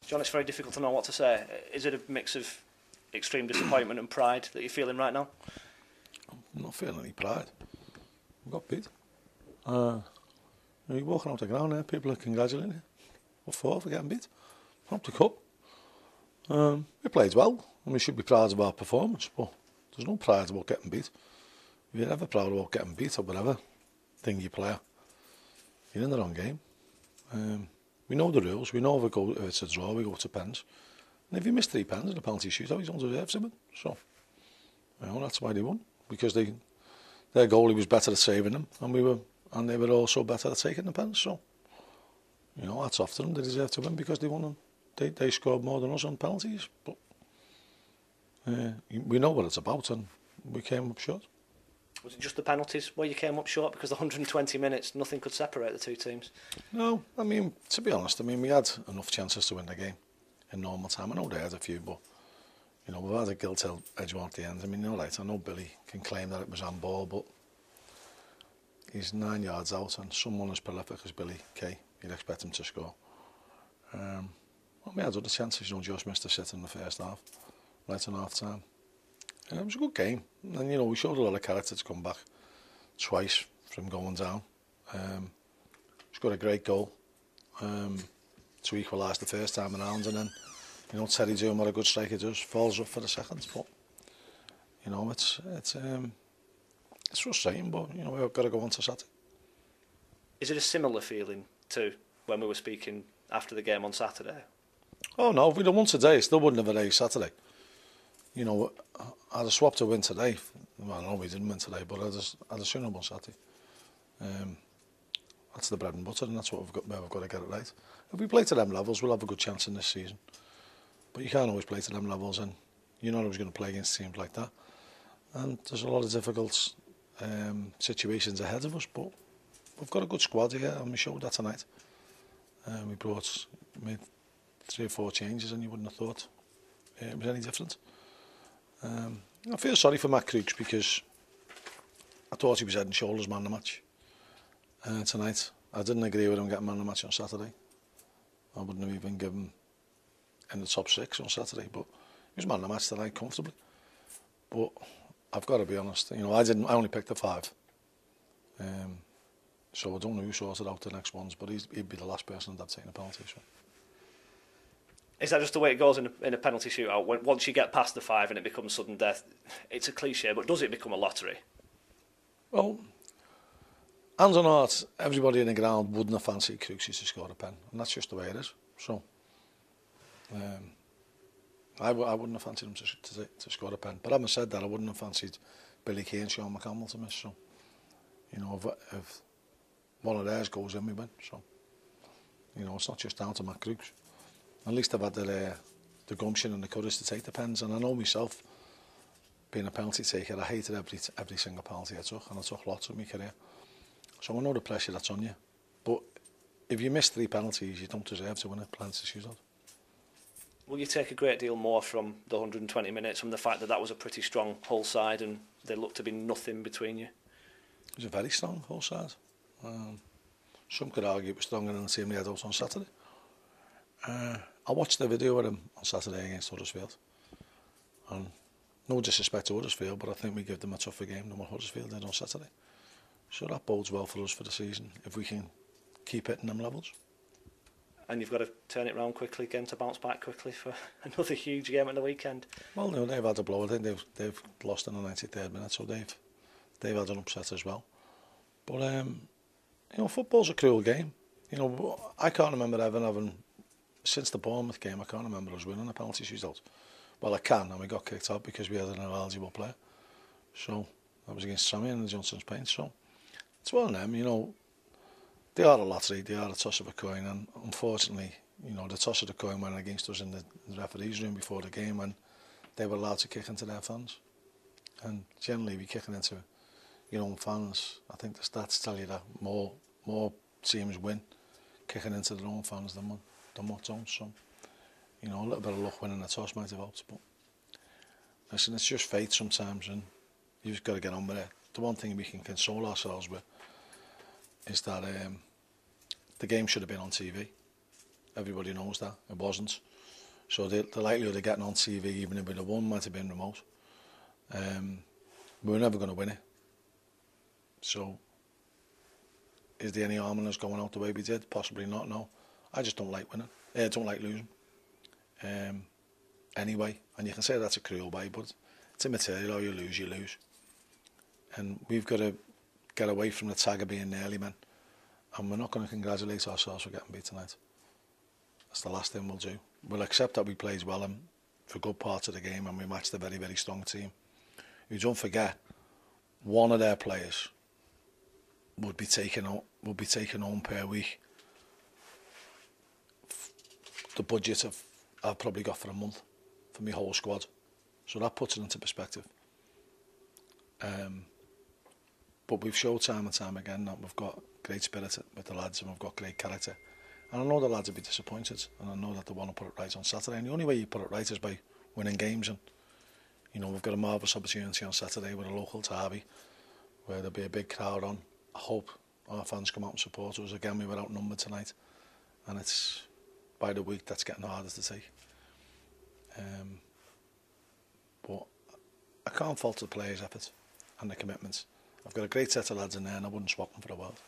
John, it's very difficult to know what to say. Is it a mix of extreme disappointment and pride that you're feeling right now? I'm not feeling any pride. We got beat. You're walking out the ground there, people are congratulating you. What for getting beat? Up the cup. We played well, and we should be proud of our performance, but there's no pride about getting beat. If you're ever proud about getting beat or whatever thing you play, you're in the wrong game. We know the rules. We know if it's a draw, we go to pens. And if you miss 3 pens in a penalty shootout, you don't deserve to win. So, that's why they won, because their goalie was better at saving them, and they were also better at taking the pens. So, that's off to them. They deserve to win because they won them. They scored more than us on penalties, but we know what it's about, and we came up short. Was it just the penalties where you came up short? Because the 120 minutes, nothing could separate the two teams. No, to be honest, we had enough chances to win the game in normal time. I know they had a few, but we've had a gilt edge at the end. I know Billy can claim that it was on ball, but he's 9 yards out, and someone as prolific as Billy Kay, you'd expect him to score. We had other chances, just missed a sit in the first half, right in half time. It was a good game, and we showed a lot of character to come back twice from going down. Scored a great goal to equalise the first time around, and then Terry doing what a good striker does, falls up for the second. But it's frustrating, but we've got to go on to Saturday. Is it a similar feeling to when we were speaking after the game on Saturday? Oh no, if we'd have won today, it still wouldn't have been Saturday. I'd have swapped a win today. Well, I know we didn't win today, but I'd have sooner won Saturday. That's the bread and butter, and that's what we've got to get it right. If we play to them levels, we'll have a good chance in this season. But you can't always play to them levels, and you're not always going to play against teams like that. And there's a lot of difficult situations ahead of us, but we've got a good squad here, and we showed that tonight. We made 3 or 4 changes, and you wouldn't have thought it was any different. I feel sorry for Matt Crooks because I thought he was head and shoulders man of the match tonight. I didn't agree with him getting man of the match on Saturday. I wouldn't have even given him in the top 6 on Saturday, but he was man of the match tonight comfortably. But I've got to be honest, I only picked the 5. So I don't know who sorted out the next ones, but he'd be the last person that'd taken a penalty. So. Is that just the way it goes in a penalty shootout? Once you get past the 5 and it becomes sudden death, it's a cliche, but does it become a lottery? Well, hands on heart, everybody in the ground wouldn't have fancied Crooksy to score a pen, and that's just the way it is. So, I wouldn't have fancied him to score a pen. But having said that, I wouldn't have fancied Billy Kay and Sean McCampbell to miss. So, if one of theirs goes in, we win. So, it's not just down to Matt Crooks. At least I've had the gumption and the courage to take the pens, and I know myself, being a penalty taker, I hated every single penalty I took, and I took lots in my career. So I know the pressure that's on you. But if you miss 3 penalties, you don't deserve to win a penalty shootout. Will you take a great deal more from the 120 minutes, from the fact that was a pretty strong Hull side and there looked to be nothing between you? It was a very strong Hull side. Some could argue it was stronger than the team they had out on Saturday. I watched the video with him on Saturday against Huddersfield, and no disrespect to Huddersfield, but I think we give them a tougher game than what Huddersfield did on Saturday. So that bodes well for us for the season if we can keep hitting them levels. And you've got to turn it around quickly again to bounce back quickly for another huge game at the weekend. Well, no, they've had a blow. I think they've lost in the 93rd minute, so they've had an upset as well. But football's a cruel game. I can't remember ever having, since the Bournemouth game, I can't remember us winning a penalty shootout. Well, I can, and we got kicked out because we had an eligible player. So that was against Sammy and the Johnson's Paint. So it's one of them, they are a lottery, they are a toss of a coin, and unfortunately, the toss of the coin went against us in the referee's room before the game when they were allowed to kick into their fans. And generally, we kicking into your own fans. I think the stats tell you that more teams win kicking into their own fans than what don't. So, a little bit of luck winning the toss might have helped, but listen, it's just fate sometimes, and you've just got to get on with it. The one thing we can console ourselves with is that the game should have been on TV. Everybody knows that. It wasn't. So the likelihood of getting on TV, even if we'd have won, might have been remote. We were never going to win it. So, is there any harm in us going out the way we did? Possibly not, no. I just don't like winning. I don't like losing. Anyway, and you can say that's a cruel way, but it's immaterial. How you lose. And we've got to get away from the tag of being nearly men. And we're not going to congratulate ourselves for getting beat tonight. That's the last thing we'll do. We'll accept that we played well and for good parts of the game, and we matched a very, very strong team. You don't forget, one of their players would be taken home per week the budget I've probably got for a month for my whole squad. So that puts it into perspective. But we've showed time and time again that we've got great spirit with the lads and we've got great character. And I know the lads will be disappointed, and I know that they want to put it right on Saturday. And the only way you put it right is by winning games. And you know, we've got a marvellous opportunity on Saturday with a local derby, where there'll be a big crowd on. I hope our fans come out and support us. Again, we were outnumbered tonight, and it's by the week that's getting harder to take. But I can't fault the players' effort and the commitments. I've got a great set of lads in there, and I wouldn't swap them for the world.